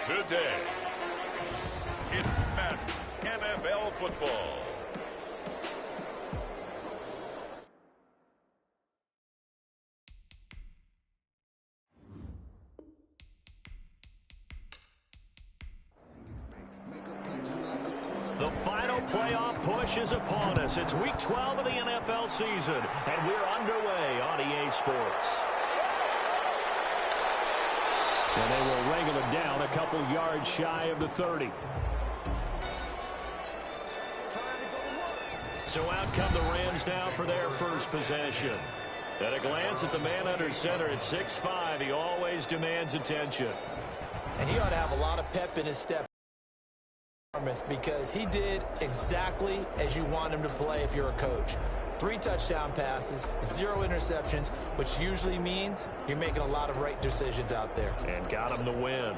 Today, it's Madden NFL football. The final playoff push is upon us. It's Week 12 of the NFL season, and we're underway on EA Sports. And they will wrangle it down a couple yards shy of the 30. So out come the Rams now for their first possession. At a glance at the man under center at 6'5", he always demands attention. And he ought to have a lot of pep in his step, because he did exactly as you want him to play if you're a coach. 3 touchdown passes, 0 interceptions, which usually means you're making a lot of right decisions out there. And got him the win.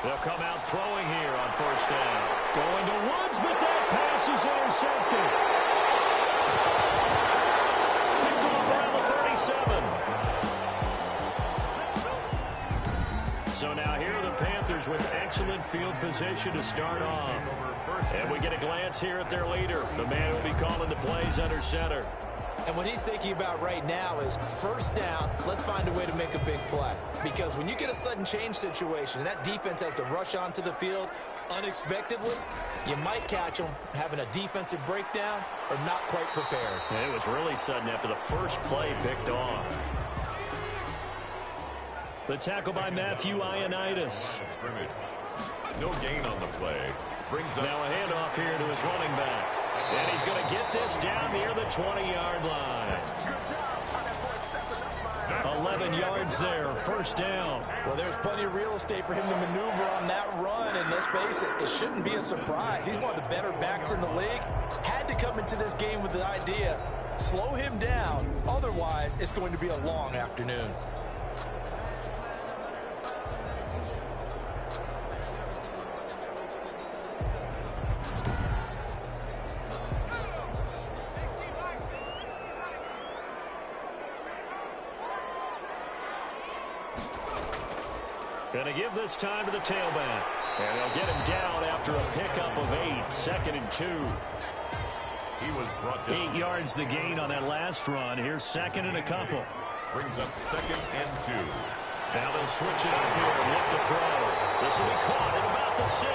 They'll come out throwing here on first down. Going to Woods, but that pass is intercepted. Picked off around the 37. So now here are the Panthers with excellent field position to start off. And we get a glance here at their leader, the man who will be calling the plays under center. And what he's thinking about right now is first down, let's find a way to make a big play. Because when you get a sudden change situation, that defense has to rush onto the field unexpectedly, you might catch them having a defensive breakdown or not quite prepared. And it was really sudden after the first play picked off. The tackle by Matthew Ioannidis. No gain on the play. Brings up now a handoff here to his running back. And he's going to get this down near the 20-yard line. 11 yards there, first down. Well, there's plenty of real estate for him to maneuver on that run, and let's face it, it shouldn't be a surprise. He's one of the better backs in the league. Had to come into this game with the idea, slow him down, otherwise it's going to be a long afternoon. Going to give this time to the tailback. And they'll get him down after a pickup of 8, 2nd and 2. He was brought down. 8 yards the gain on that last run. Here's 2nd and a couple. Brings up 2nd and 2. Now they'll switch it up here and look to throw. This will be caught at about the 6.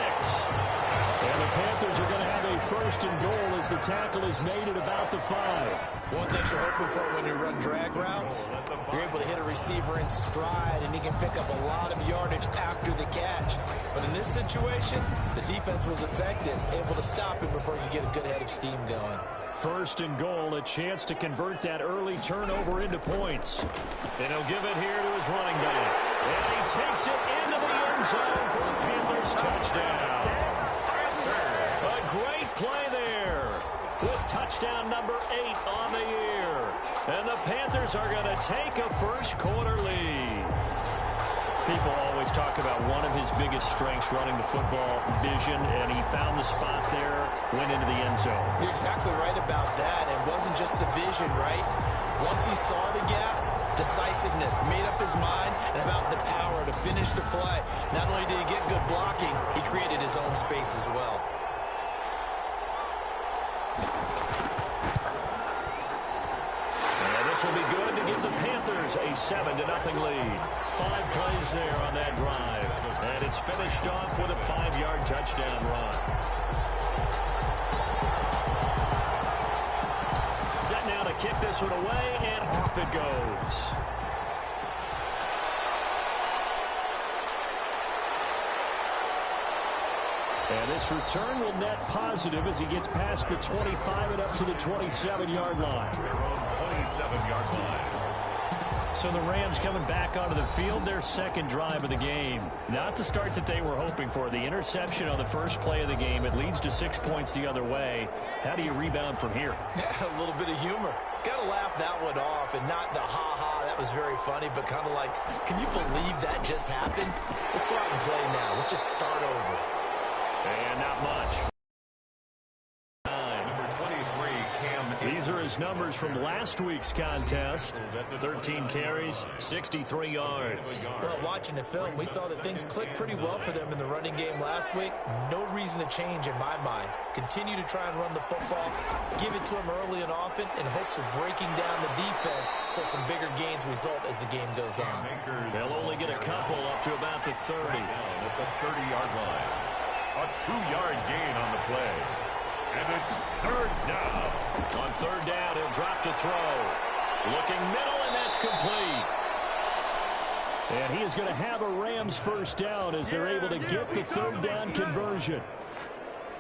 And the Panthers are going to have a 1st and goal as the tackle is made at about the 5. One thing you're hoping for when you run drag routes, you're able to hit a receiver in stride, and he can pick up a lot of yardage after the catch. But in this situation, the defense was effective, able to stop him before he could get a good head of steam going. 1st and goal, a chance to convert that early turnover into points. And he'll give it here to his running back. And he takes it into the end zone for the Panthers touchdown. A great play there with touchdown number 8 on the year. And the Panthers are going to take a first quarter lead. People always talk about one of his biggest strengths running the football, vision, and he found the spot there, went into the end zone. You're exactly right about that. It wasn't just the vision, right? Once he saw the gap, decisiveness, made up his mind, and about the power to finish the play. Not only did he get good blocking, he created his own space as well. And this will be good to give the Panthers a 7-0 lead. 5 plays there on that drive. And it's finished off with a 5-yard touchdown run. Set now to kick this one away, and off it goes. And this return will net positive as he gets past the 25 and up to the 27-yard line. Their own 27-yard line. So the Rams coming back onto the field, their second drive of the game. Not the start that they were hoping for. The interception on the first play of the game. It leads to 6 points the other way. How do you rebound from here? A little bit of humor. Got to laugh that one off, and not the ha-ha, that was very funny, but kind of like, can you believe that just happened? Let's go out and play now. Let's just start over. And not much. These are his numbers from last week's contest. 13 carries, 63 yards. Well, watching the film, we saw that things clicked pretty well for them in the running game last week. No reason to change in my mind. Continue to try and run the football, give it to him early and often in hopes of breaking down the defense so some bigger gains result as the game goes on. They'll only get a couple up to about the 30. At the 30-yard line. A 2-yard gain on the play. And it's third down. On third down, he'll drop to throw. Looking middle, and that's complete. And he is going to have a Rams first down as they're able to get the third down conversion.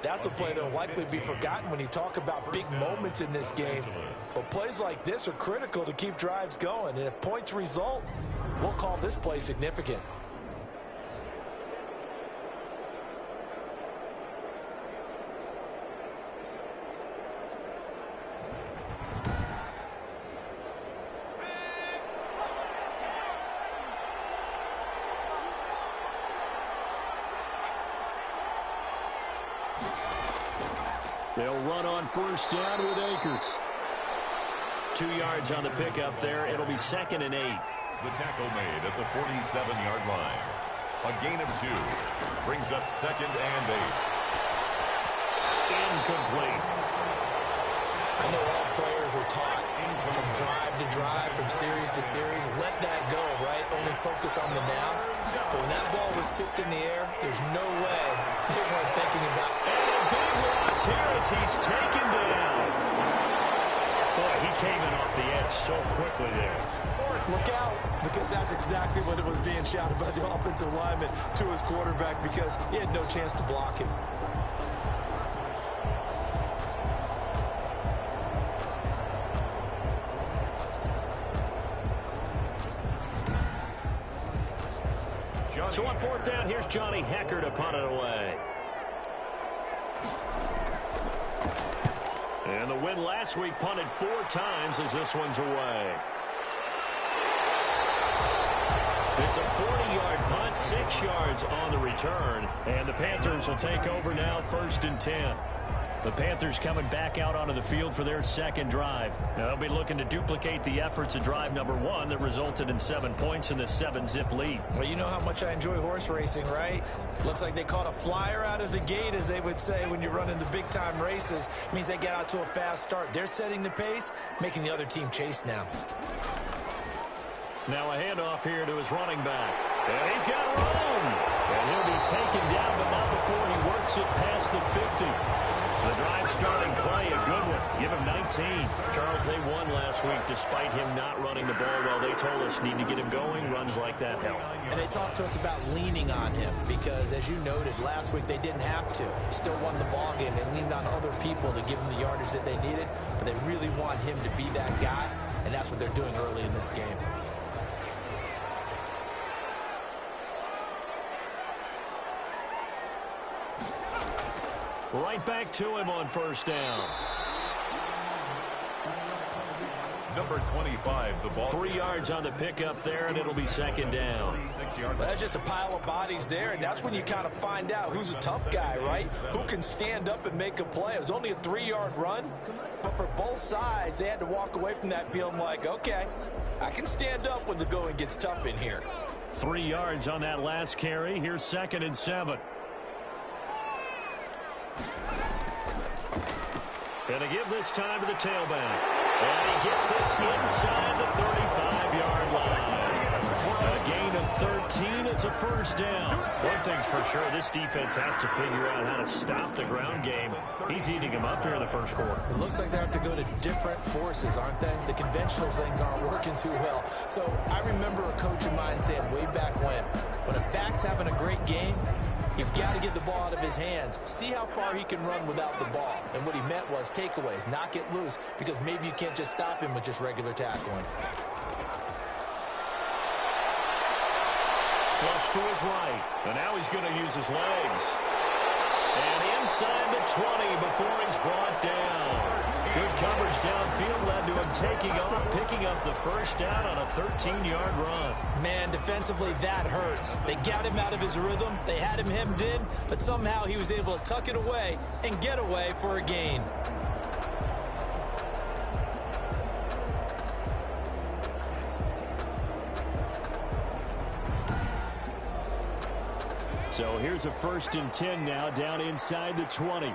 That's a play that will likely be forgotten when you talk about big moments in this game. But plays like this are critical to keep drives going. And if points result, we'll call this play significant. They'll run on first down with Akers. 2 yards on the pickup there. It'll be 2nd and 8. The tackle made at the 47-yard line. A gain of 2. Brings up 2nd and 8. Incomplete. I know all players are taught from drive to drive, from series to series, let that go, right? Only focus on the now. But when that ball was tipped in the air, there's no way they weren't thinking about it. And a big loss here as he's taken down. Boy, he came in off the edge so quickly there. Look out, because that's exactly what it was being shouted by the offensive lineman to his quarterback, because he had no chance to block him. So on fourth down, here's Johnny Hecker to punt it away. And the win last week punted 4 times as this one's away. It's a 40-yard punt, 6 yards on the return. And the Panthers will take over now, 1st and 10. The Panthers coming back out onto the field for their second drive. Now they'll be looking to duplicate the efforts of drive number 1 that resulted in 7 points in the 7-zip lead. Well, you know how much I enjoy horse racing, right? Looks like they caught a flyer out of the gate, as they would say when you're running the big-time races. It means they get out to a fast start. They're setting the pace, making the other team chase now. Now a handoff here to his running back. And he's got room. And he'll be taken down, but not before he works it past the 50. The drive starting play, a good one. Give him 19. Charles, they won last week despite him not running the ball well. They told us need to get him going. Runs like that help. And they talked to us about leaning on him because, as you noted, last week they didn't have to. Still won the ball game. They leaned on other people to give them the yardage that they needed, but they really want him to be that guy, and that's what they're doing early in this game. Right back to him on first down. Number 25, the ball. 3 yards on the pickup there, and it'll be 2nd down. Well, that's just a pile of bodies there, and that's when you kind of find out who's a tough guy, right? Who can stand up and make a play. It was only a 3-yard run, but for both sides, they had to walk away from that feeling like, okay, I can stand up when the going gets tough in here. 3 yards on that last carry. Here's 2nd and 7. Gonna give this time to the tailback. And he gets this inside the 35-yard line. A gain of 13. It's a first down. One thing's for sure, this defense has to figure out how to stop the ground game. He's eating him up here in the first quarter. It looks like they have to go to different forces, aren't they? The conventional things aren't working too well. So I remember a coach of mine saying way back when a back's having a great game, you've got to get the ball out of his hands. See how far he can run without the ball. And what he meant was takeaways, knock it loose, because maybe you can't just stop him with just regular tackling. flush to his right. And now he's going to use his legs. And inside the 20 before he's brought down. Good coverage downfield led to him taking off, picking up the first down on a 13-yard run. Man, defensively, that hurts. They got him out of his rhythm. They had him hemmed in, but somehow he was able to tuck it away and get away for a gain. So here's a 1st and 10 now down inside the 20.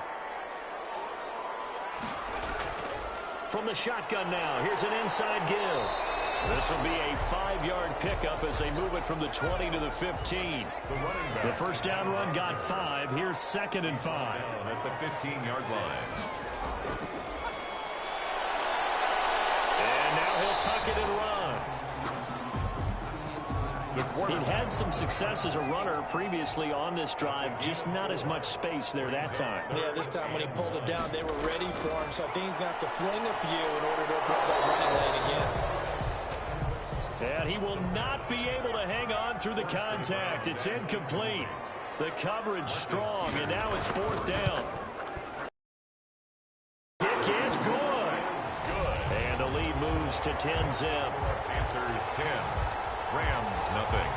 From the shotgun now, here's an inside give. This will be a 5-yard pickup as they move it from the 20 to the 15. The first down run got 5. Here's 2nd and 5. At the 15-yard line. And now he'll tuck it and run. He'd had some success as a runner previously on this drive, just not as much space there that time. Yeah, this time when he pulled it down, they were ready for him, so I think he's going to have to fling a few in order to open up that running lane again. And he will not be able to hang on through the contact. It's incomplete. The coverage strong, and now it's 4th down. Kick is good. Good. And the lead moves to 10-zip. Panthers 10. Rams nothing.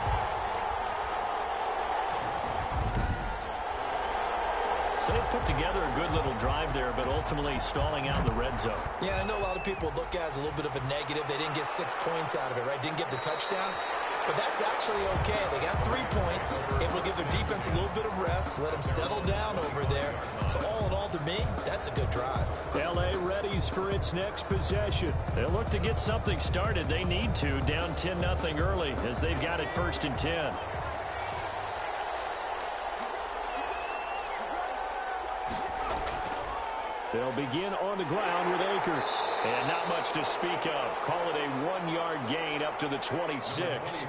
So they put together a good little drive there, but ultimately stalling out in the red zone. Yeah, I know a lot of people look at it as a little bit of a negative. They didn't get 6 points out of it, right? Didn't get the touchdown. But that's actually okay. They got 3 points, able to give their defense a little bit of rest, let them settle down over there. So all in all, to me, that's a good drive. L.A. readies for its next possession. They'll look to get something started. They need to, down 10-0 early as they've got it 1st and 10. They'll begin on the ground with Akers. And not much to speak of. Call it a 1-yard gain up to the 26.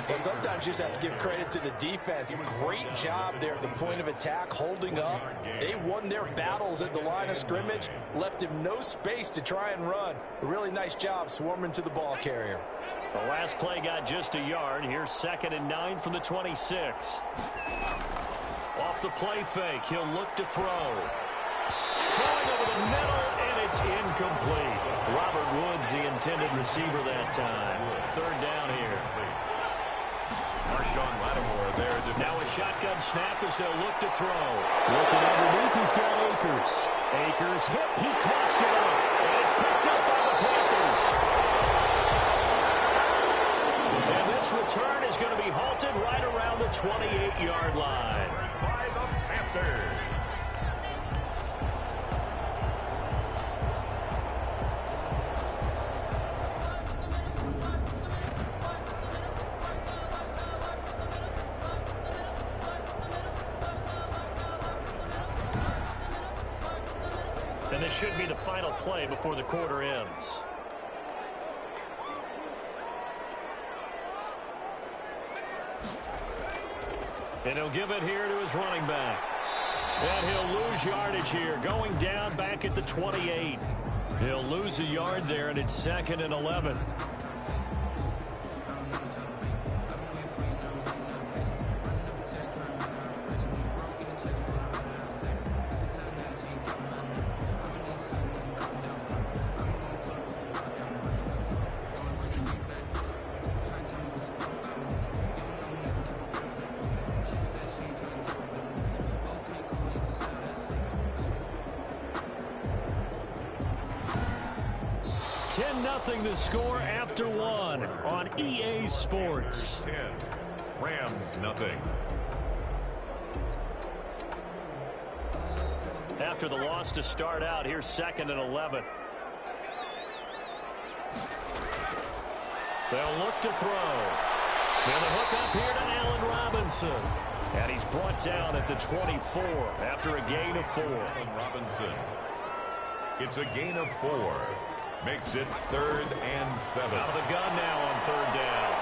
Well, sometimes you just have to give credit to the defense. Great job there at the point of attack, holding up. They won their battles at the line of scrimmage, left him no space to try and run. A really nice job swarming to the ball carrier. The last play got just a yard. Here's 2nd and 9 from the 26. Off the play fake, he'll look to throw. Throwing over the middle, and it's incomplete. Robert Woods, the intended receiver that time. 3rd down here. Marshawn Lattimore there. Now a shotgun snap as they'll look to throw. Looking underneath, he's got Akers. Akers hit, he coughs it up, and it's picked up by the Panthers. And this return is going to be halted right around the 28-yard line. By the Panthers. And this should be the final play before the quarter ends. And he'll give it here to his running back. And he'll lose yardage here, going down back at the 28. He'll lose a yard there, and it's 2nd and 11. The score after 1 on EA Sports. 10. Rams nothing. After the loss to start out, here's 2nd and 11. They'll look to throw. And the hook up here to Allen Robinson. And he's brought down at the 24 after a gain of 4. Allen Robinson. It's a gain of 4. Makes it 3rd and 7. Out of the gun now on 3rd down.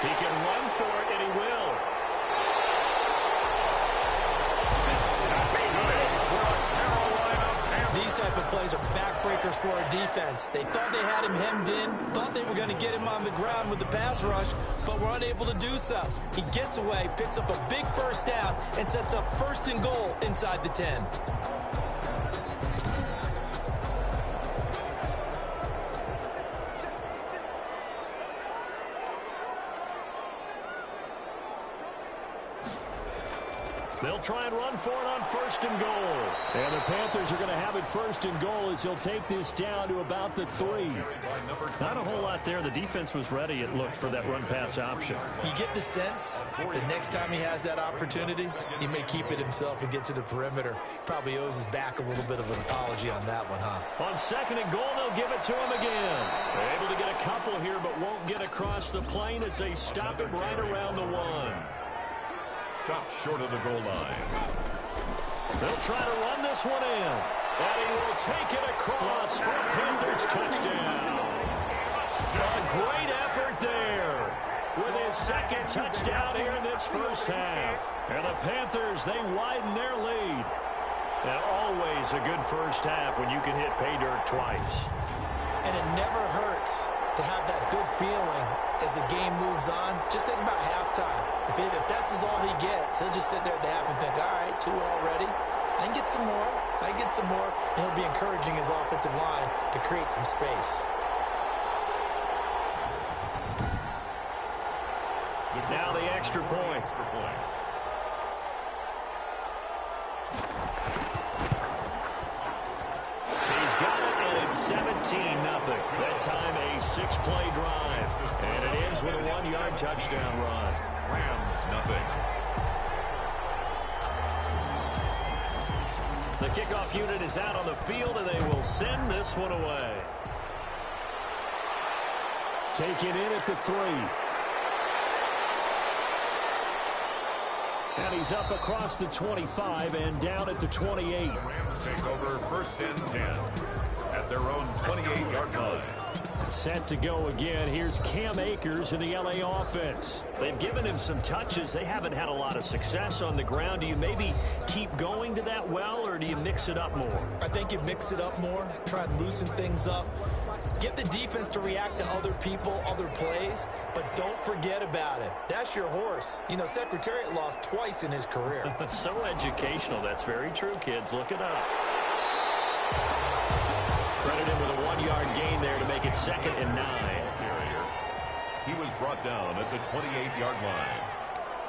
He can run for it, and he will. These type type of plays are backbreakers for a defense. They thought they had him hemmed in, thought they were going to get him on the ground with the pass rush, but were unable to do so. He gets away, picks up a big first down, and sets up 1st and goal inside the 10. They'll try and run for it on 1st and goal. And the Panthers are going to have it 1st and goal as he'll take this down to about the 3. Not a whole lot there. The defense was ready, it looked, for that run-pass option. You get the sense that next time he has that opportunity, he may keep it himself and get to the perimeter. Probably owes his back a little bit of an apology on that one, huh? On 2nd and goal, they'll give it to him again. They're able to get a couple here, but won't get across the plane as they stop it right around the 1. Stopped short of the goal line. They'll try to run this one in. And he will take it across for a Panthers touchdown. A great effort there with his 2nd touchdown here in this first half. And the Panthers, they widen their lead. And always a good first half when you can hit pay dirt twice. And it never hurts to have that good feeling as the game moves on. Just think about halftime. If that's all he gets, he'll just sit there at the half and think, all right, 2 already. I can get some more. I can get some more. And he'll be encouraging his offensive line to create some space. Now the extra point. He's got it, and it's 17-0. That time a 6-play drive. And it ends with a 1-yard touchdown run. Rams, nothing. The kickoff unit is out on the field, and they will send this one away. Taken in at the 3. And he's up across the 25 and down at the 28. The Rams take over 1st and 10 at their own 28-yard line. Set to go again. Here's Cam Akers in the LA offense. They've given him some touches. They haven't had a lot of success on the ground. Do you maybe keep going to that well, or do you mix it up more? I think you mix it up more, try and loosen things up. Get the defense to react to other people, other plays, but don't forget about it. That's your horse. You know, Secretariat lost twice in his career. So educational. That's very true, kids. Look it up. Credit him with a 1-yard gain there to make it 2nd and 9. He was brought down at the 28-yard line.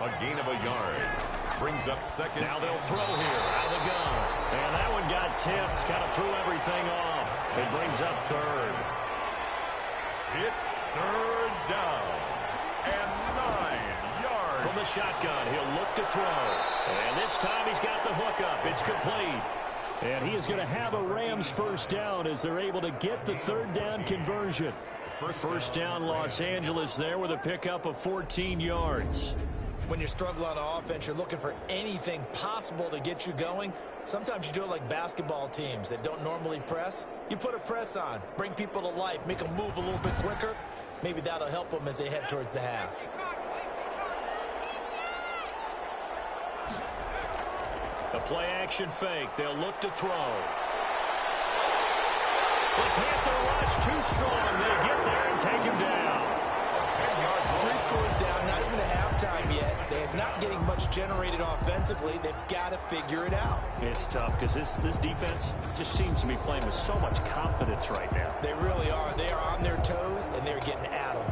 A gain of a yard. Brings up 2nd. Now they'll throw here out of the gun. And that one got tipped. Kind of threw everything off. It brings up 3rd. It's 3rd down and 9 yards. From the shotgun, he'll look to throw. And this time he's got the hook up. It's complete. And he is going to have a Rams 1st down as they're able to get the 3rd down conversion. First down Los Angeles there with a pickup of 14 yards. When you're struggling on offense, you're looking for anything possible to get you going. Sometimes you do it like basketball teams that don't normally press. You put a press on, bring people to life, make them move a little bit quicker. Maybe that'll help them as they head towards the half. A play-action fake. They'll look to throw. The Panther rush too strong. They get there and take him down. 3 scores down, not even a halftime yet. They're not getting much generated offensively. They've got to figure it out. It's tough because this defense just seems to be playing with so much confidence right now. They really are. They are on their toes, and they're getting at them.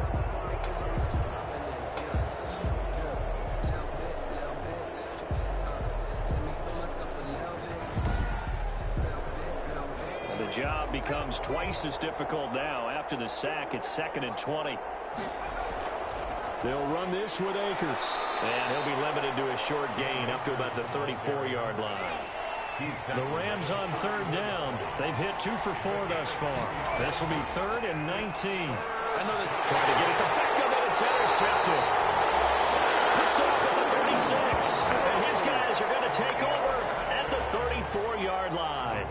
The job becomes twice as difficult now. After the sack, it's 2nd and 20. They'll run this with Akers. And he'll be limited to a short gain up to about the 34-yard line. The Rams on 3rd down. They've hit 2 for 4 thus far. This will be 3rd and 19. I know this. Trying to get it to Beckham, and it's intercepted. Picked off at the 36. And his guys are going to take over at the 34-yard line.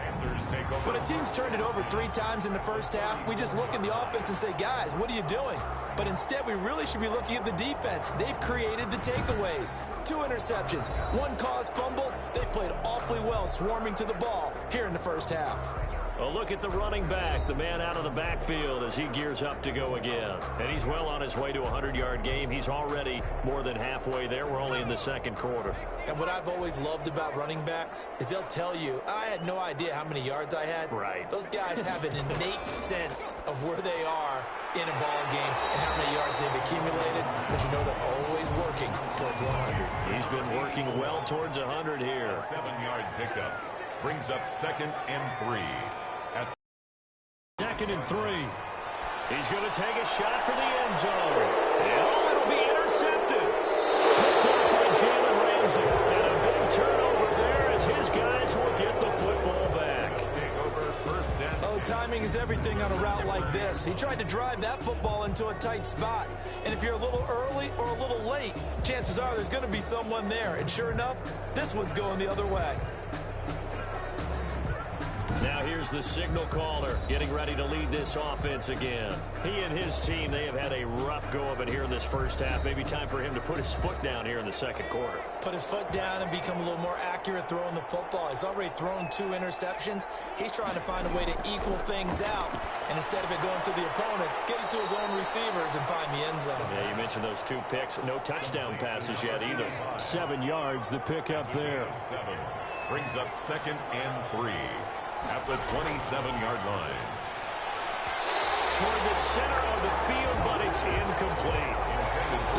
When a team's turned it over 3 times in the first half, we just look at the offense and say, guys, what are you doing? But instead, we really should be looking at the defense. They've created the takeaways. 2 interceptions, 1 caused fumble. They played awfully well swarming to the ball here in the first half. A look at the running back, the man out of the backfield as he gears up to go again. And he's well on his way to a 100-yard game. He's already more than halfway there. We're only in the second quarter. And what I've always loved about running backs is they'll tell you, I had no idea how many yards I had. Right. Those guys have an innate sense of where they are in a ball game and how many yards they've accumulated, because you know they're always working towards 100. He's been working well towards 100 here. 7-yard pickup brings up 2nd and 3. At 2nd and 3. He's going to take a shot for the end zone. And it'll be intercepted. Picked up by Jalen Ramsey. And a big turnover there as his guys will get the football back. Take over 1st and 10. Oh, timing is everything on a route like this. He tried to drive that football into a tight spot. And if you're a little early or a little late, chances are there's going to be someone there. And sure enough, this one's going the other way. Now here's the signal caller getting ready to lead this offense again. He and his team, they have had a rough go of it here in this first half. Maybe time for him to put his foot down here in the second quarter. Put his foot down and become a little more accurate throwing the football. He's already thrown 2 interceptions. He's trying to find a way to equal things out. And instead of it going to the opponents, get it to his own receivers and find the end zone. Yeah, you mentioned those 2 picks. No touchdown passes yet either. 7 yards, the pickup there. 7 brings up 2nd and 3. At the 27-yard line. Toward the center of the field, but it's incomplete.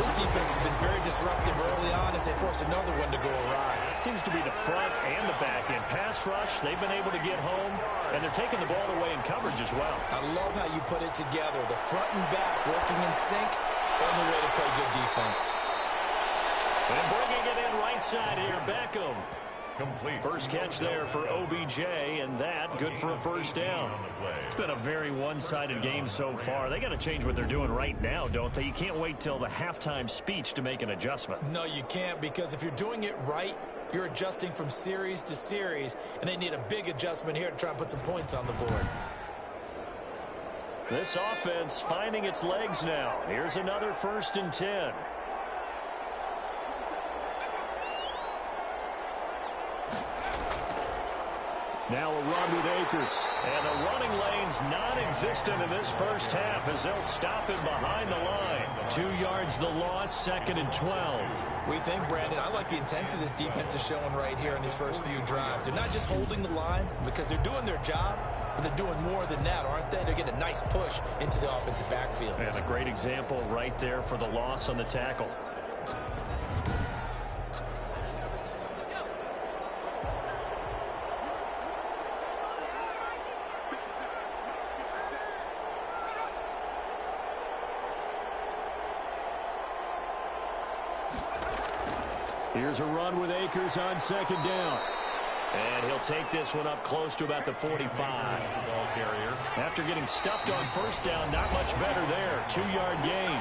This defense has been very disruptive early on as they force another one to go awry. It seems to be the front and the back end. Pass rush, they've been able to get home, and they're taking the ball away in coverage as well. I love how you put it together. The front and back working in sync, only way to play good defense. And bringing it in right side here, Beckham. Complete. First catch there for OBJ, and that good for a first down. It's been a very one-sided game so far. They got to change what they're doing right now, don't they? You can't wait till the halftime speech to make an adjustment. No, you can't, because if you're doing it right, you're adjusting from series to series, and they need a big adjustment here to try and put some points on the board. This offense finding its legs now. Here's another 1st and 10. Now a run with Akers. And the running lane's non-existent in this first half as they'll stop him behind the line. 2 yards the loss, 2nd and 12. We think, Brandon, I like the intensity this defense is showing right here in these first few drives. They're not just holding the line because they're doing their job, but they're doing more than that, aren't they? They're getting a nice push into the offensive backfield. And a great example right there for the loss on the tackle. Here's a run with Akers on 2nd down. And he'll take this one up close to about the 45. Ball carrier. After getting stuffed on 1st down, not much better there. 2-yard gain.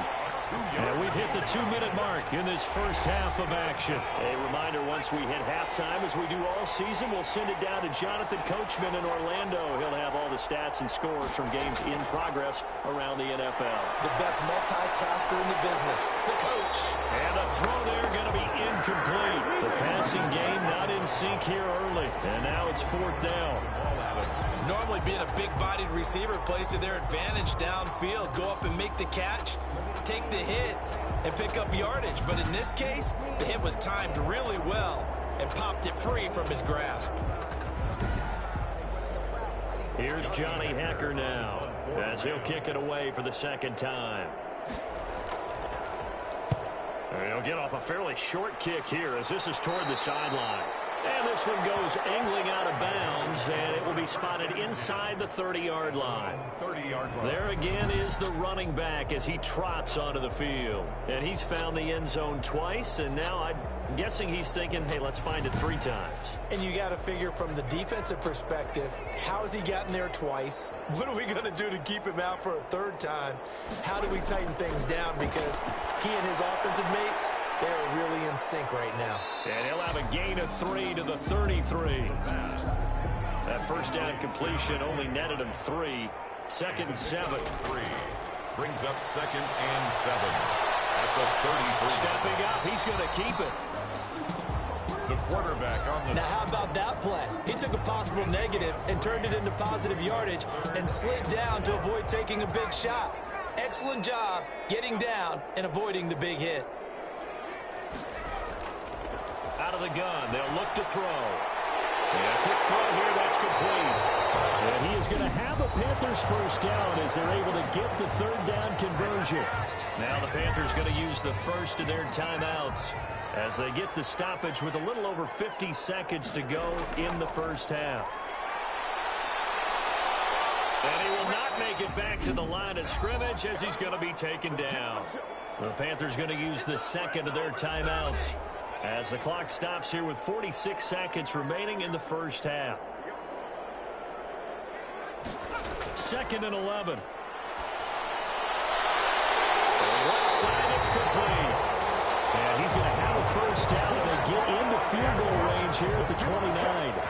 And we've hit the 2-minute mark in this first half of action. A reminder, once we hit halftime, as we do all season, we'll send it down to Jonathan Coachman in Orlando. He'll have all the stats and scores from games in progress around the NFL. The best multitasker in the business, the coach. And the throw there going to be incomplete. The passing game not in sync here early. And now it's 4th down. Normally being a big-bodied receiver plays to their advantage downfield. Go up and make the catch, take the hit, and pick up yardage. But in this case, the hit was timed really well and popped it free from his grasp. Here's Johnny Hacker now as he'll kick it away for the 2nd time. And he'll get off a fairly short kick here as this is toward the sideline. And this one goes angling out of bounds, and it will be spotted inside the 30-yard line. 30-yard line. There again is the running back as he trots onto the field. And he's found the end zone twice, and now I'm guessing he's thinking, hey, let's find it 3 times. And you got to figure from the defensive perspective, how has he gotten there twice? What are we going to do to keep him out for a 3rd time? How do we tighten things down? Because he and his offensive mates, they're really in sync right now. And he'll have a gain of 3 to the 33. That 1st down completion only netted him 3. 2nd and 7. 3 brings up 2nd and 7 at the 33. Stepping up, he's going to keep it. The quarterback on the... Now, how about that play? He took a possible negative and turned it into positive yardage and slid down to avoid taking a big shot. Excellent job getting down and avoiding the big hit. Out of the gun, they'll look to throw. And a quick throw here, that's complete. And he is going to have a Panthers first down as they're able to get the third down conversion. Now the Panthers going to use the first of their timeouts as they get the stoppage with a little over 50 seconds to go in the first half. And he will not make it back to the line of scrimmage as he's going to be taken down. The Panthers going to use the second of their timeouts as the clock stops here with 46 seconds remaining in the first half. 2nd and 11. So left side, it's complete. And he's going to have a first down, and they get into field goal range here at the 29.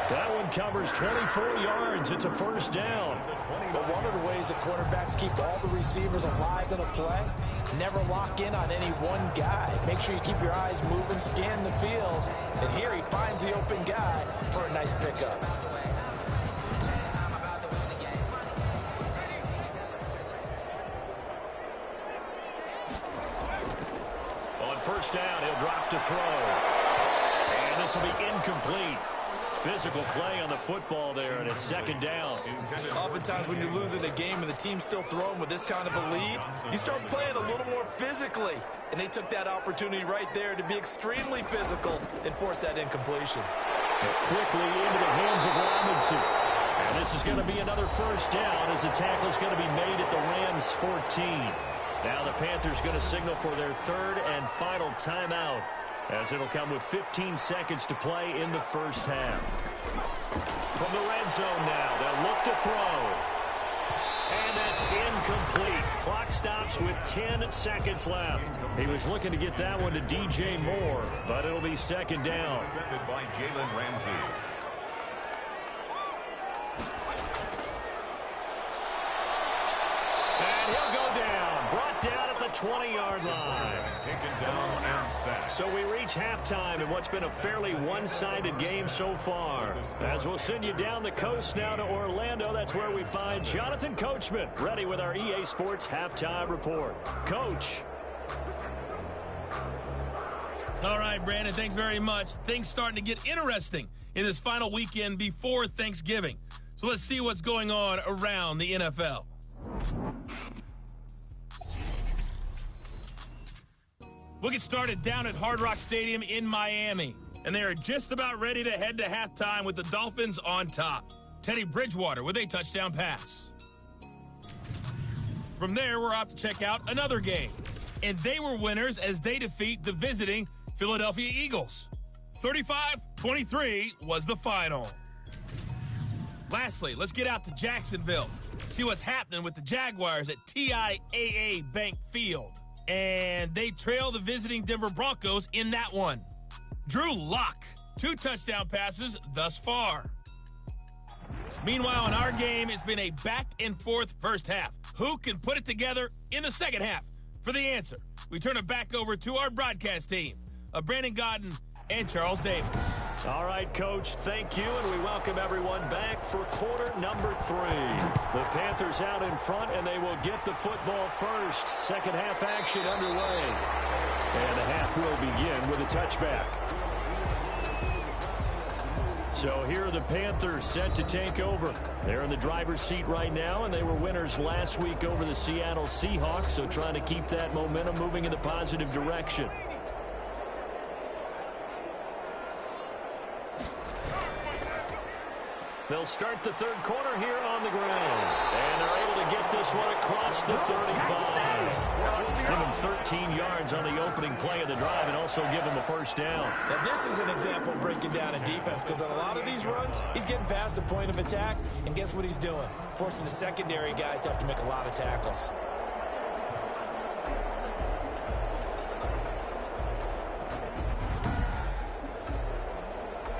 That one covers 24 yards. It's a first down. But one of the ways that quarterbacks keep all the receivers alive in a play, never lock in on any one guy. Make sure you keep your eyes moving, scan the field. And here he finds the open guy for a nice pickup. First down, he'll drop to throw. And this will be incomplete. Physical play on the football there, and it's 2nd down. Oftentimes when you're losing a game and the team's still throwing with this kind of a lead, you start playing a little more physically. And they took that opportunity right there to be extremely physical and force that incompletion. And quickly into the hands of Robinson. And this is going to be another first down as the tackle is going to be made at the Rams' 14. Now the Panthers going to signal for their third and final timeout as it'll come with 15 seconds to play in the first half. From the red zone now, they'll look to throw. And that's incomplete. Clock stops with 10 seconds left. He was looking to get that one to DJ Moore, but it'll be 2nd down. Defended by Jalen Ramsey. And he'll go down. Brought down at the 20-yard line. Taken down and sacked. So we reach halftime in what's been a fairly one-sided game so far. As we'll send you down the coast now to Orlando, that's where we find Jonathan Coachman, ready with our EA Sports Halftime Report. Coach. All right, Brandon, thanks very much. Things starting to get interesting in this final weekend before Thanksgiving. So let's see what's going on around the NFL. We'll get started down at Hard Rock Stadium in Miami. And they are just about ready to head to halftime with the Dolphins on top. Teddy Bridgewater with a touchdown pass. From there, we're off to check out another game. And they were winners as they defeat the visiting Philadelphia Eagles. 35-23 was the final. Lastly, let's get out to Jacksonville. See what's happening with the Jaguars at TIAA Bank Field. And they trail the visiting Denver Broncos in that one. Drew Lock, 2 touchdown passes thus far. Meanwhile, in our game, it's been a back-and-forth first half. Who can put it together in the second half? For the answer, we turn it back over to our broadcast team of Brandon Godden and Charles Davis. All right, Coach, thank you, and we welcome everyone back for quarter number 3. The Panthers out in front, and they will get the football first. Second half action underway. And the half will begin with a touchback. So here are the Panthers set to take over. They're in the driver's seat right now, and they were winners last week over the Seattle Seahawks, so trying to keep that momentum moving in the positive direction. They'll start the third quarter here on the ground. And they're able to get this one across the 35. Give him 13 yards on the opening play of the drive and also give him a first down. Now, this is an example of breaking down a defense because on a lot of these runs, he's getting past the point of attack, and guess what he's doing? Forcing the secondary guys to have to make a lot of tackles.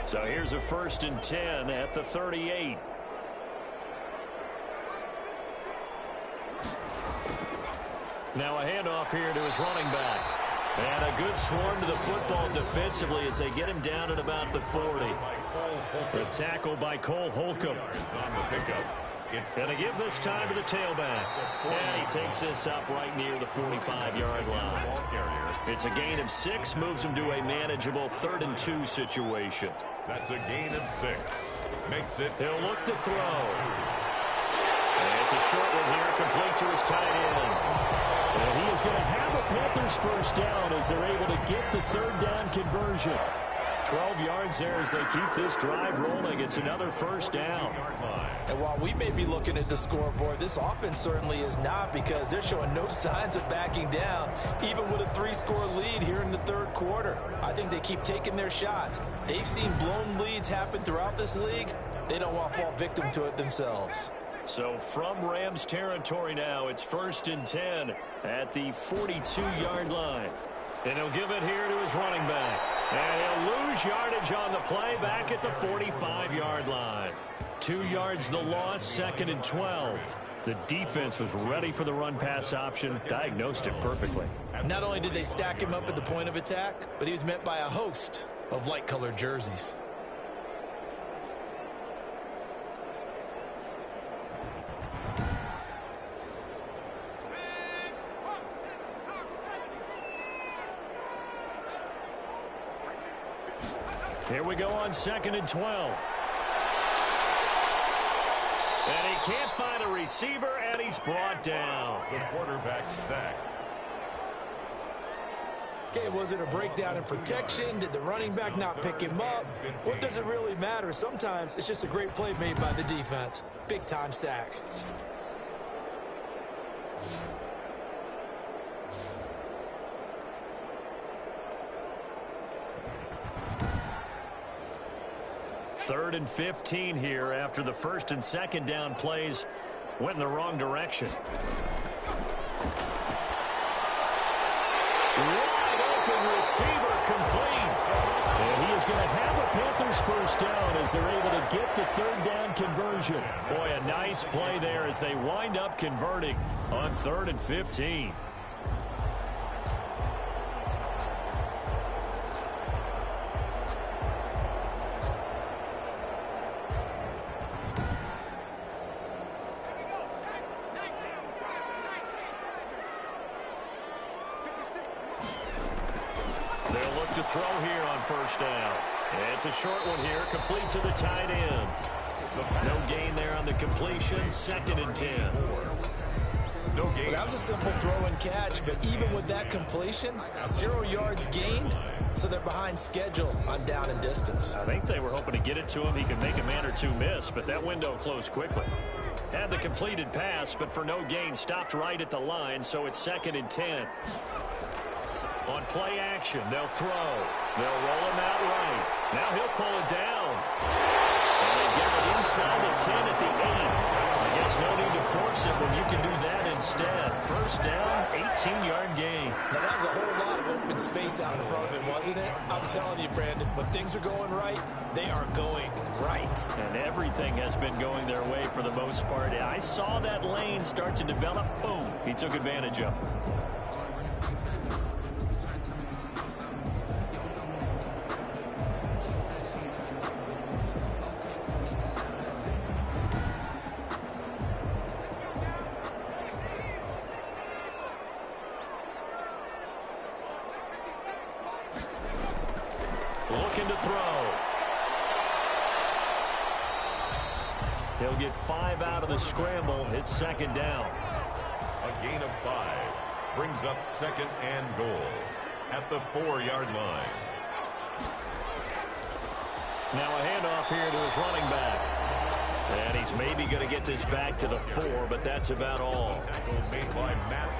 So here's a 1st and 10 at the 38. Now a handoff here to his running back. And a good swarm to the football defensively as they get him down at about the 40. The tackle by Cole Holcomb. On the pickup. Going to give this time to the tailback. And he takes this up right near the 45-yard line. It's a gain of 6, moves him to a manageable 3rd and 2 situation. That's a gain of 6. Makes it. He'll look to throw. And it's a short one here, complete to his tight end. And he is going to have a Panthers first down as they're able to get the 3rd down conversion. 12 yards there as they keep this drive rolling. It's another first down. And while we may be looking at the scoreboard, this offense certainly is not, because they're showing no signs of backing down, even with a 3-score lead here in the 3rd quarter. I think they keep taking their shots. They've seen blown leads happen throughout this league. They don't want to fall victim to it themselves. So from Rams territory now, it's 1st and 10 at the 42-yard line. And he'll give it here to his running back. And he'll lose yardage on the play back at the 45-yard line. 2 yards the loss, 2nd and 12. The defense was ready for the run-pass option, diagnosed it perfectly. Not only did they stack him up at the point of attack, but he was met by a host of light-colored jerseys. Here we go on 2nd and 12. And he can't find a receiver, and he's brought down. The quarterback sacked. Okay, was it a breakdown in protection? Did the running back not pick him up? What does it really matter? Sometimes it's just a great play made by the defense. Big-time sack. Third and 15 here after the 1st and 2nd down plays went in the wrong direction. Wide open receiver complete. And he is going to have a Panthers first down as they're able to get the 3rd down conversion. Boy, a nice play there as they wind up converting on 3rd and 15. They'll look to throw here on 1st down. It's a short one here, complete to the tight end. No gain there on the completion, 2nd and 10. No gain. Well, that was a simple throw and catch, but even with that completion, 0 yards gained, so they're behind schedule on down and distance. I think they were hoping to get it to him. He could make a man or two miss, but that window closed quickly. Had the completed pass, but for no gain, stopped right at the line, so it's 2nd and 10. On play action, they'll throw. They'll roll him out right. Now he'll pull it down. And they get it inside the 10 at the 8. I guess no need to force it when you can do that instead. 1st down, 18-yard gain. Now, that was a whole lot of open space out in front of him, wasn't it? I'm telling you, Brandon, when things are going right, they are going right. And everything has been going their way for the most part. I saw that lane start to develop. Boom. He took advantage of it. Looking to throw. He'll get 5 out of the scramble. It's 2nd down. A gain of 5 brings up 2nd and goal at the 4-yard line. Now a handoff here to his running back. And he's maybe going to get this back to the 4, but that's about all.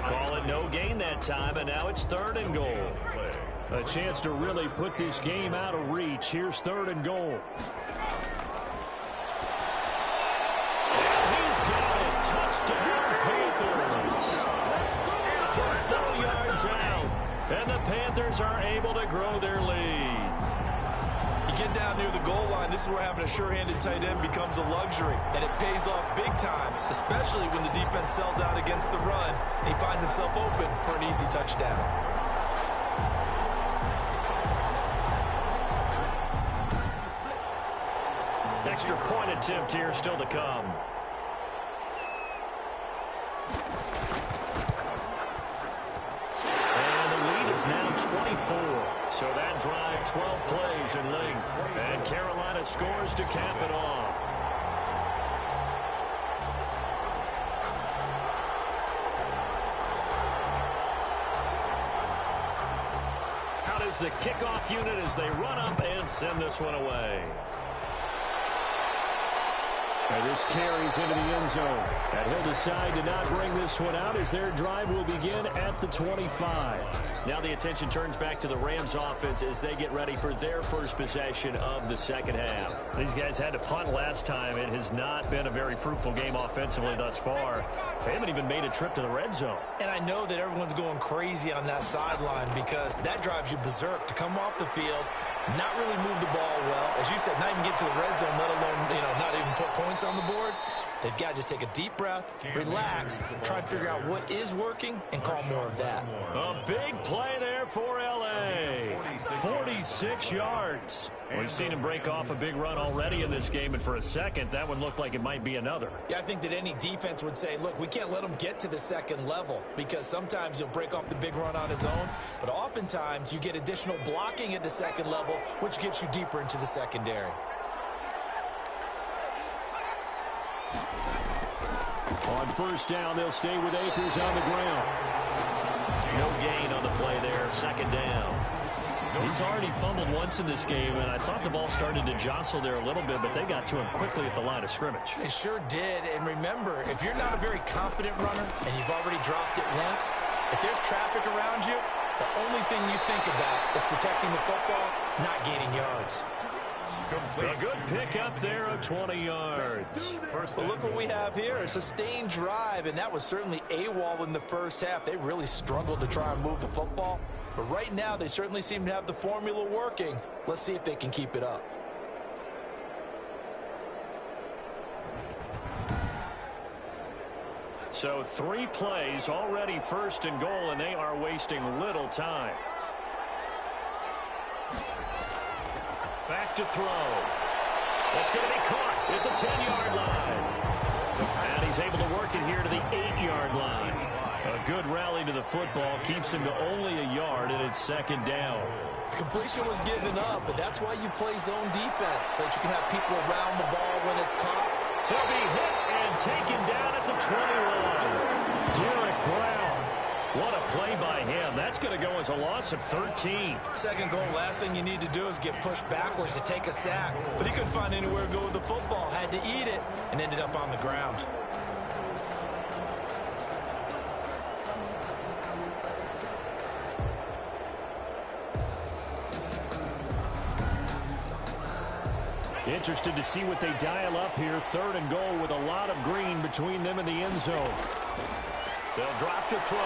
Call it no gain that time, and now it's 3rd and goal. A chance to really put this game out of reach. Here's 3rd and goal. And he's got it. Touchdown, Panthers. For 4 yards out. And the Panthers are able to grow their lead. You get down near the goal line, this is where having a sure-handed tight end becomes a luxury, and it pays off big time, especially when the defense sells out against the run, and he finds himself open for an easy touchdown. extra point attempt here still to come. And the lead is now 24. So that drive, 12 plays in length. And Carolina scores to cap it off. The kickoff unit as they run up and send this one away. And this carries into the end zone. And he'll decide to not bring this one out as their drive will begin at the 25. Now the attention turns back to the Rams offense as they get ready for their first possession of the second half. These guys had to punt last time. It has not been a very fruitful game offensively thus far. They haven't even made a trip to the red zone. And I know that everyone's going crazy on that sideline because that drives you berserk to come off the field, not really move the ball well. As you said, not even get to the red zone, let alone, not even put points on the board. They've got to just take a deep breath, relax, try and figure out what is working, and call more of that. A big play there for L.A. 46 yards. We've seen him break off a big run already in this game, and for a second, that one looked like it might be another. Yeah, I think that any defense would say, look, we can't let him get to the second level because sometimes he'll break off the big run on his own, but oftentimes you get additional blocking at the second level, which gets you deeper into the secondary. On first down, they'll stay with Akers on the ground. No gain on the play there, second down. He's already fumbled once in this game, and I thought the ball started to jostle there a little bit, but they got to him quickly at the line of scrimmage. They sure did, and remember, if you're not a very confident runner and you've already dropped it once, if there's traffic around you, the only thing you think about is protecting the football, not gaining yards. A good pick up there of 20 yards. Well, look what we have here. A sustained drive, and that was certainly AWOL in the first half. They really struggled to try and move the football. But right now, they certainly seem to have the formula working. Let's see if they can keep it up. So 3 plays already first and goal, and they are wasting little time. Back to throw. That's going to be caught at the 10-yard line. And he's able to work it here to the 8-yard line. A good rally to the football keeps him to only a yard, and it's second down. Completion was given up, but that's why you play zone defense, so that you can have people around the ball when it's caught. He'll be hit and taken down at the 21. Derek Brown. What a play by him. That's going to go as a loss of 13. Second goal, last thing you need to do is get pushed backwards to take a sack. But he couldn't find anywhere to go with the football. Had to eat it and ended up on the ground. Interested to see what they dial up here. Third and goal with a lot of green between them and the end zone. They'll drop to throw.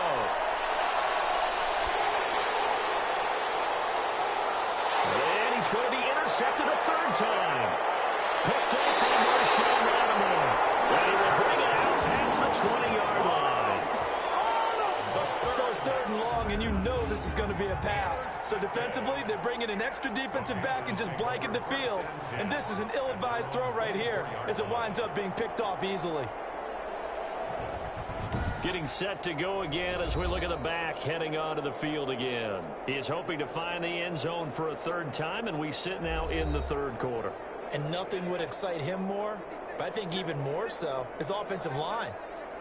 And he's going to be intercepted a third time. Picked up by Marshawn Lattimore. And he will bring it out past the 20-yard line. So it's third and long, and you know this is going to be a pass. So defensively, they're bringing an extra defensive back and just blanket the field. And this is an ill-advised throw right here as it winds up being picked off easily. Getting set to go again as we look at the back heading onto the field again. He is hoping to find the end zone for a third time, and we sit now in the third quarter. And nothing would excite him more, but I think even more so, his offensive line.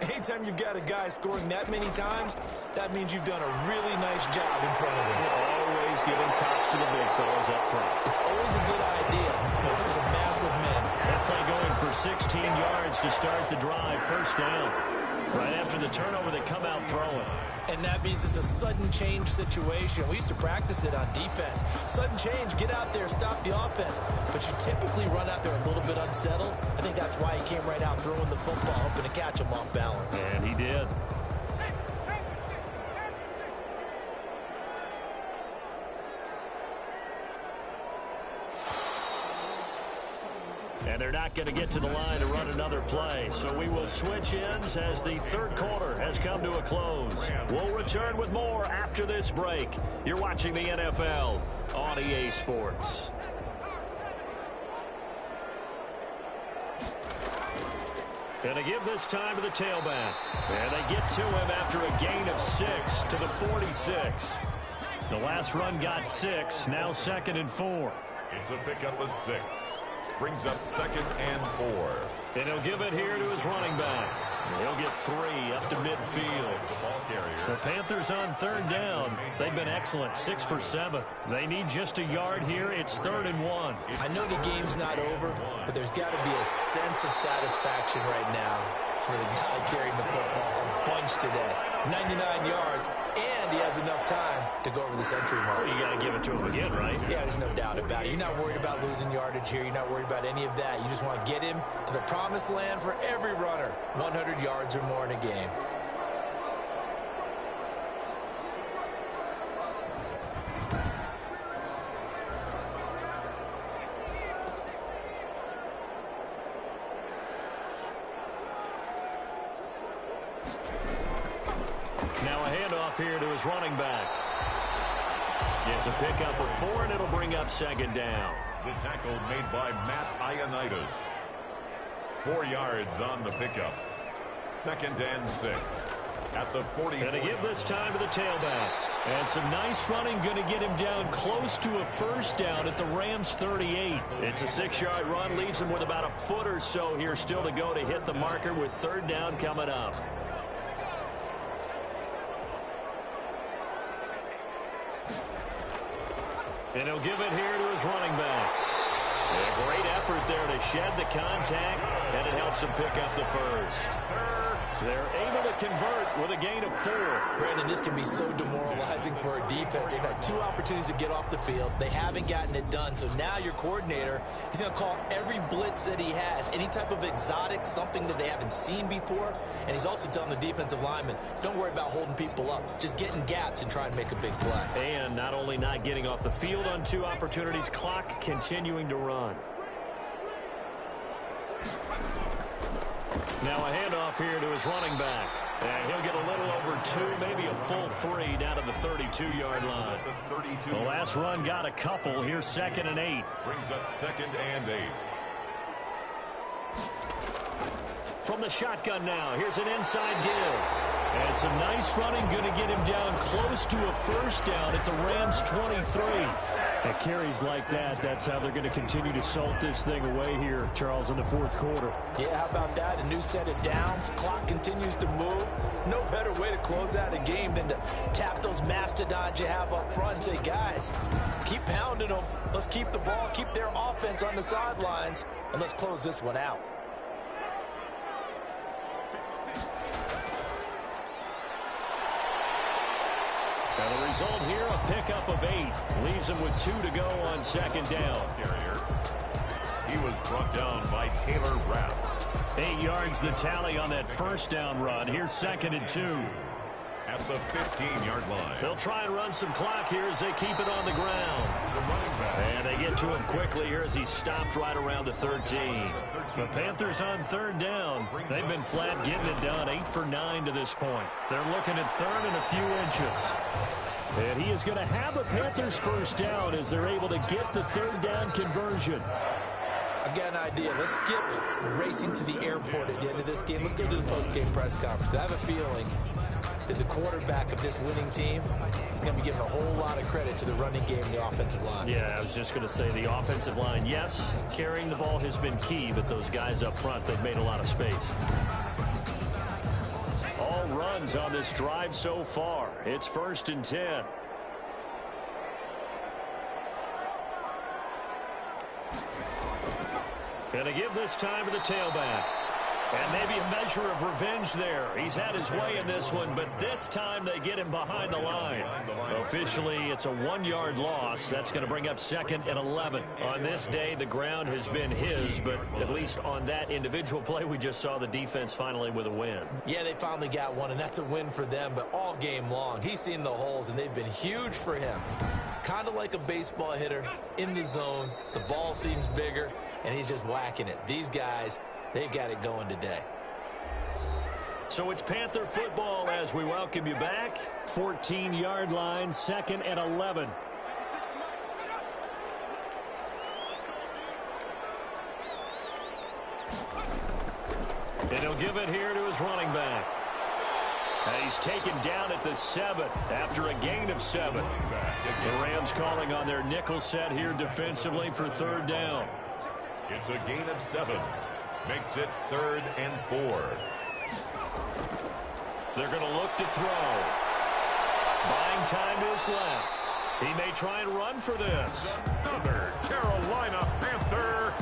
Anytime you've got a guy scoring that many times, that means you've done a really nice job in front of him. Always giving props to the big fellas up front. It's always a good idea. Those are some massive men. That play going for 16 yards to start the drive. First down. Right after the turnover, they come out throwing. And that means it's a sudden change situation. We used to practice it on defense. Sudden change, get out there, stop the offense. But you typically run out there a little bit unsettled. I think that's why he came right out throwing the football, hoping to catch him off balance. And he did. And they're not going to get to the line to run another play. So we will switch ends as the third quarter has come to a close. We'll return with more after this break. You're watching the NFL on EA Sports. And they give this time to the tailback. And they get to him after a gain of 6 to the 46. The last run got 6, now 2nd and 4. It's a pickup of 6. Brings up 2nd and 4. And he'll give it here to his running back. He'll get 3 up to midfield. The Panthers on 3rd down. They've been excellent, 6 for 7. They need just a yard here. It's 3rd and 1. I know the game's not over, but there's got to be a sense of satisfaction right now for the guy carrying the football a bunch today. 99 yards, and he has enough time to go over the century mark. Well, you got to give it to him again, right? Yeah, there's no doubt about it. You're not worried about losing yardage here. You're not worried about any of that. You just want to get him to the promised land for every runner. 100 yards or more in a game. Now a handoff here to his running back. It's a pickup of 4, and it'll bring up 2nd down. The tackle made by Matt Ioannidis. 4 yards on the pickup. 2nd and 6. At the 40. Going to give this time to the tailback. And some nice running going to get him down close to a 1st down at the Rams 38. It's a 6-yard run, leaves him with about a foot or so here still to go to hit the marker with 3rd down coming up. And he'll give it here to his running back. A great effort there to shed the contact, and it helps him pick up the 1st. They're able to convert with a gain of 4. Brandon, this can be so demoralizing for a defense. They've had 2 opportunities to get off the field. They haven't gotten it done. So now your coordinator, he's going to call every blitz that he has, any type of exotic, something that they haven't seen before. And he's also telling the defensive lineman, don't worry about holding people up. Just get in gaps and try and make a big play. And not only not getting off the field on 2 opportunities, clock continuing to run. Now a handoff here to his running back. And he'll get a little over 2, maybe a full 3 down to the 32-yard line. The last run got a couple. Here's 2nd and 8. Brings up 2nd and 8. From the shotgun now, here's an inside give. And some nice running going to get him down close to a 1st down at the Rams 23. At carries like that, that's how they're going to continue to salt this thing away here, Charles, in the 4th quarter. Yeah, how about that? A new set of downs. Clock continues to move. No better way to close out a game than to tap those mastodons you have up front and say, guys, keep pounding them. Let's keep the ball, keep their offense on the sidelines, and let's close this one out. Now the result here, a pickup of 8. Leaves him with 2 to go on 2nd down. He was brought down by Taylor Rapp. 8 yards the tally on that 1st down run. Here's 2nd and 2. At the 15-yard line. They'll try and run some clock here as they keep it on the ground. The running back. And they get to him quickly here as he stopped right around the 13. The Panthers on 3rd down. They've been flat getting it done, 8 for 9 to this point. They're looking at 3rd and a few inches. And he is going to have a Panthers 1st down as they're able to get the 3rd down conversion. I've got an idea. Let's skip racing to the airport at the end of this game. Let's go to the post-game press conference. I have a feeling that the quarterback of this winning team is going to be giving a whole lot of credit to the running game and the offensive line. Yeah, I was just going to say the offensive line, yes, carrying the ball has been key, but those guys up front, they've made a lot of space. All runs on this drive so far. It's 1st and 10. Gonna give this time to the tailback. And maybe a measure of revenge there. He's had his way in this one, but this time they get him behind the line. Officially, it's a 1-yard loss. That's going to bring up 2nd and 11. On this day, the ground has been his, but at least on that individual play, we just saw the defense finally with a win. Yeah, they finally got one, and that's a win for them, but all game long, he's seen the holes, and they've been huge for him. Kind of like a baseball hitter in the zone. The ball seems bigger, and he's just whacking it. These guys, they've got it going today. So it's Panther football as we welcome you back. 14-yard line, 2nd and 11. And he'll give it here to his running back. And he's taken down at the 7 after a gain of 7. The Rams calling on their nickel set here defensively for 3rd down. It's a gain of 7. Makes it 3rd and 4. They're going to look to throw. Buying time to his left. He may try and run for this. Another Carolina Panther.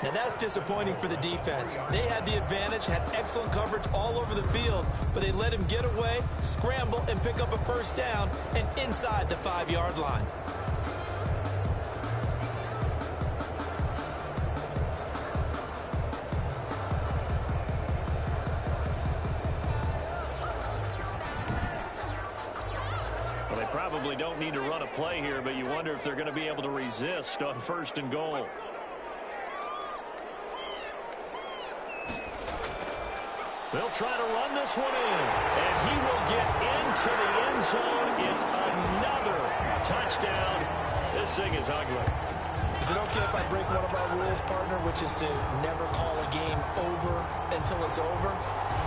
Now that's disappointing for the defense. They had the advantage, had excellent coverage all over the field, but they let him get away, scramble, and pick up a 1st down and inside the 5-yard line. Well, they probably don't need to run a play here, but you wonder if they're going to be able to resist on 1st and goal. They'll try to run this one in, and he will get into the end zone. It's another touchdown. This thing is ugly. Is it okay if I break one of our rules, partner, which is to never call a game over until it's over?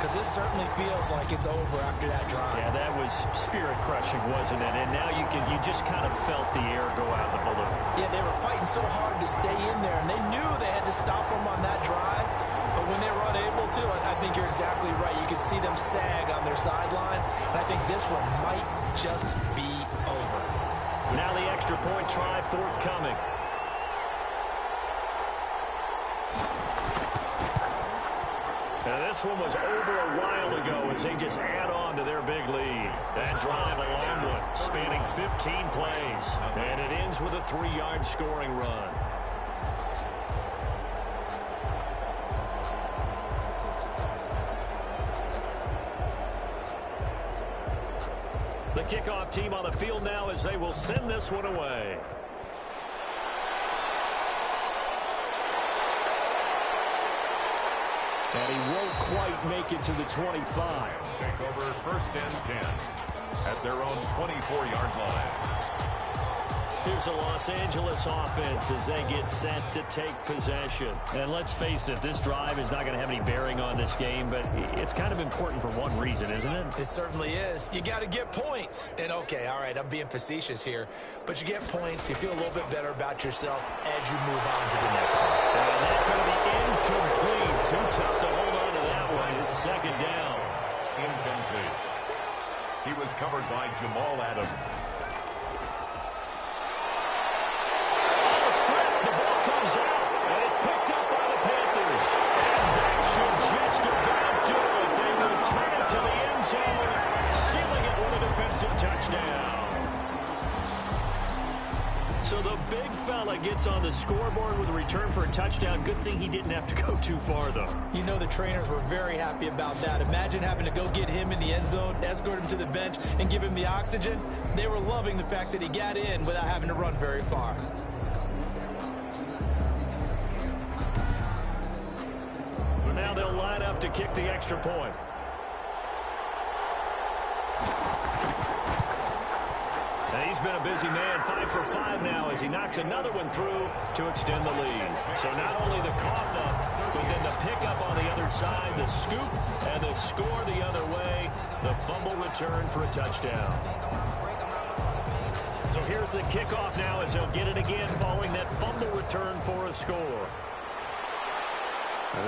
Because this certainly feels like it's over after that drive. Yeah, that was spirit-crushing, wasn't it? And now you just kind of felt the air go out of the balloon. Yeah, they were fighting so hard to stay in there, and they knew they had to stop them on that drive. But when they were unable to, I think you're exactly right. You could see them sag on their sideline, and I think this one might just be over. Now the extra point try forthcoming. And this one was over a while ago as they just add on to their big lead. That drive a long one, spanning 15 plays. And it ends with a 3-yard scoring run. The kickoff team on the field now as they will send this one away. And he won't quite make it to the 25. Take over 1st and 10 at their own 24-yard line. Here's a Los Angeles offense as they get set to take possession. And let's face it, this drive is not going to have any bearing on this game, but it's kind of important for one reason, isn't it? It certainly is. You got to get points. And, okay, all right, I'm being facetious here, but you get points, you feel a little bit better about yourself as you move on to the next one. And that's going to be incomplete. Too tough to hold on to that one. It's 2nd down. Incomplete. He was covered by Jamal Adams. Comes out, and it's picked up by the Panthers. And that should just about do it. They return it to the end zone, sealing it with a defensive touchdown. So the big fella gets on the scoreboard with a return for a touchdown. Good thing he didn't have to go too far, though. You know the trainers were very happy about that. Imagine having to go get him in the end zone, escort him to the bench, and give him the oxygen. They were loving the fact that he got in without having to run very far. Now they'll line up to kick the extra point. And he's been a busy man, 5 for 5 now as he knocks another one through to extend the lead. So not only the cough up, but then the pickup on the other side, the scoop, and the score the other way, the fumble return for a touchdown. So here's the kickoff now as they'll get it again following that fumble return for a score.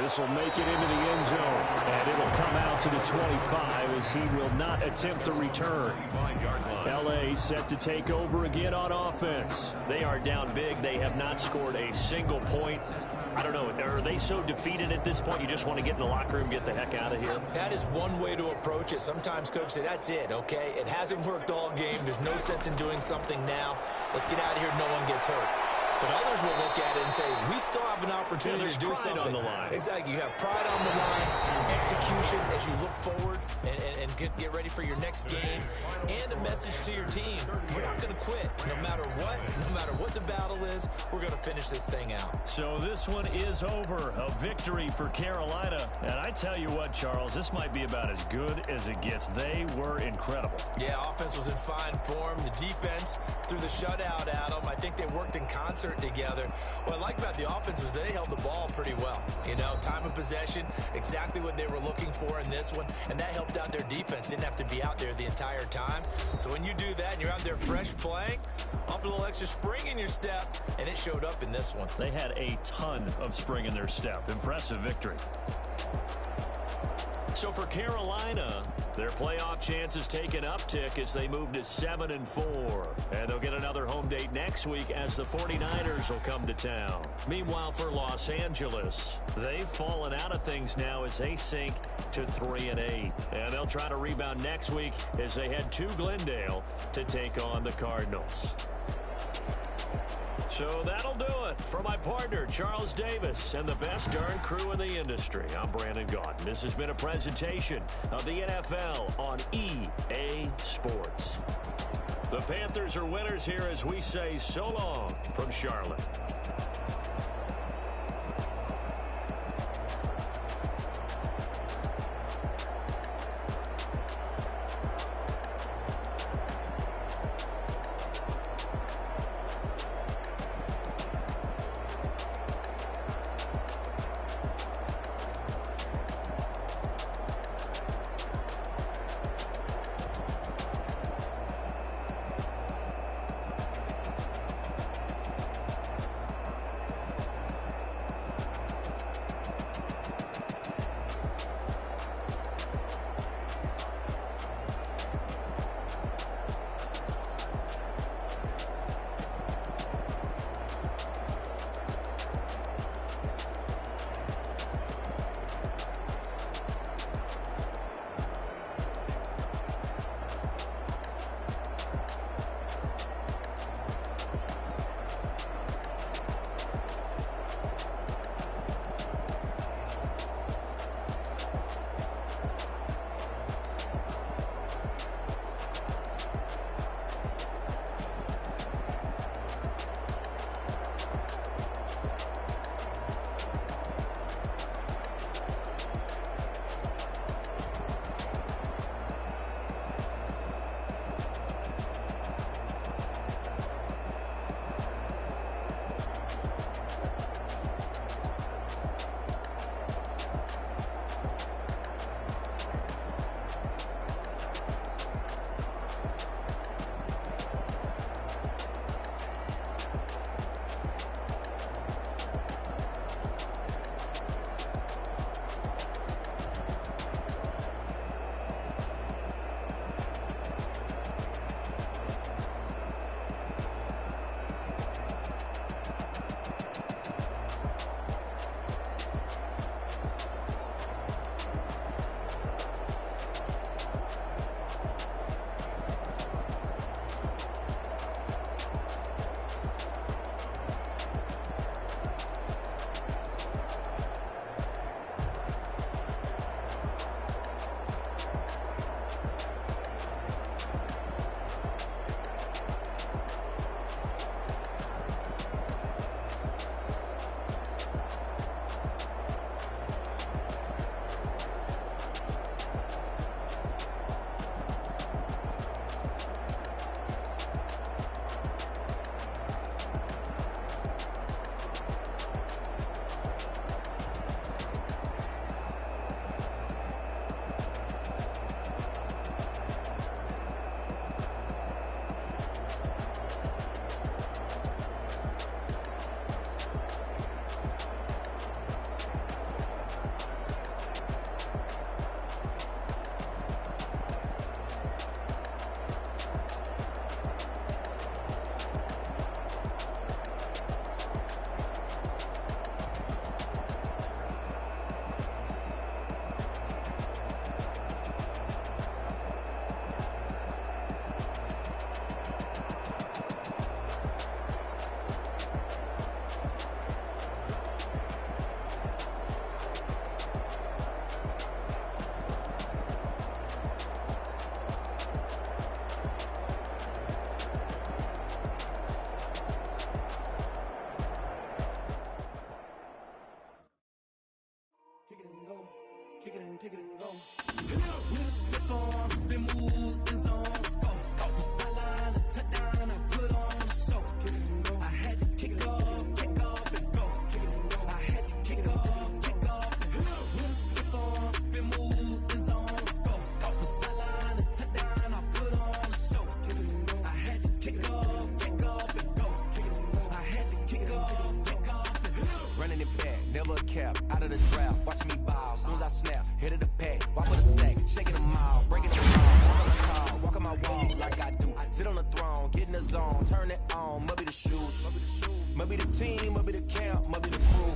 This will make it into the end zone, and it'll come out to the 25 as he will not attempt to return. L.A. set to take over again on offense. They are down big. They have not scored a single point. I don't know. Are they so defeated at this point you just want to get in the locker room, get the heck out of here? That is one way to approach it. Sometimes coaches say, that's it, okay? It hasn't worked all game. There's no sense in doing something now. Let's get out of here. No one gets hurt. But others will look at it and say, we still have an opportunity to do something. On the line. Exactly. You have pride on the line, execution as you look forward and get ready for your next game, and a message to your team. We're not going to quit no matter what, no matter what the battle is, we're going to finish this thing out. So this one is over. A victory for Carolina. And I tell you what, Charles, this might be about as good as it gets. They were incredible. Yeah, offense was in fine form. The defense threw the shutout at them. I think they worked in concert together. What I like about the offense was they held the ball pretty well. You know, time of possession, exactly what they were looking for in this one, and that helped out their defense. Didn't have to be out there the entire time. So when you do that and you're out there fresh playing, up a little extra spring in your step, and it showed up in this one. They had a ton of spring in their step. Impressive victory. So for Carolina, their playoff chances take an uptick as they move to 7-4. And they'll get another home date next week as the 49ers will come to town. Meanwhile, for Los Angeles, they've fallen out of things now as they sink to 3-8. And they'll try to rebound next week as they head to Glendale to take on the Cardinals. So that'll do it. For my partner, Charles Davis, and the best darn crew in the industry, I'm Brandon Gaudin. This has been a presentation of the NFL on EA Sports. The Panthers are winners here as we say so long from Charlotte. kick it and go. With a stiff arm, spin move, end zone, score. From sideline to touchdown, I put on a show. I had to kick off and go. I had to kick off and go. With a stiff arm, spin move, end zone, score. From sideline to touchdown, I put on a show. I had to kick off and go. I had to kick off and go. Running it back, never a cap, out of the draft. Watching me ball, soon as I snap, hit of the pack, walk with a sack, shaking them all, breaking them all, walk on the call, walk on my wall like I do. Sit on the throne, get in the zone, turn it on, must be the shoes, must be the team, must be the camp, must be the crew.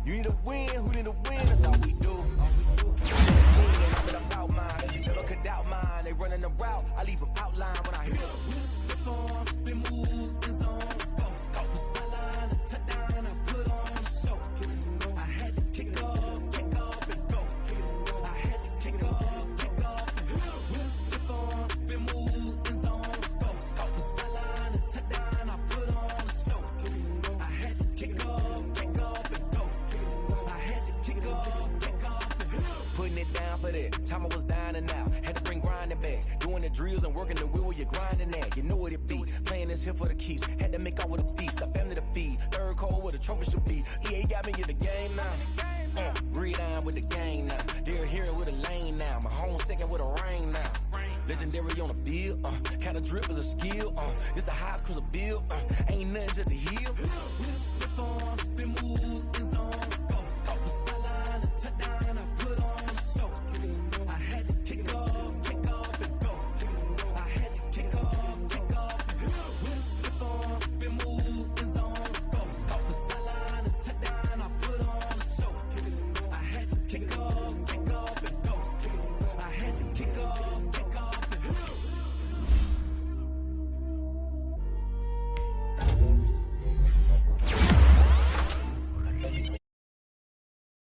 You need to win, who need to win, that's all we do. I'm about mine, never could doubt mine, they running the route, I leave them outline when I hit them. With a stiff arm, spin move, end zone, score. From sideline to touchdown, I put on a show. I had to kick off and go. I had to kick off and go. With a stiff arm, spin move, end zone, score. From sideline to touchdown, I put on a show. I had to kick off and go. I had to kick off and go. Putting it down for that. Time I was down and out. Had to bring grinding back. Doing the drills and working the wheel where you're grinding at. You know what it be. Playing this here for the keeps. Had to make off with a feast. A family to feed. Third cold where the trophy should be. EA got me in the game now. Breathe down with the game now. They're here with a lane now. My home second with a rain now. Legendary on the field. Kind of drip is a skill. It's the highest cruiser bill. Ain't nothing to the heel. With a stiff arm, spin move,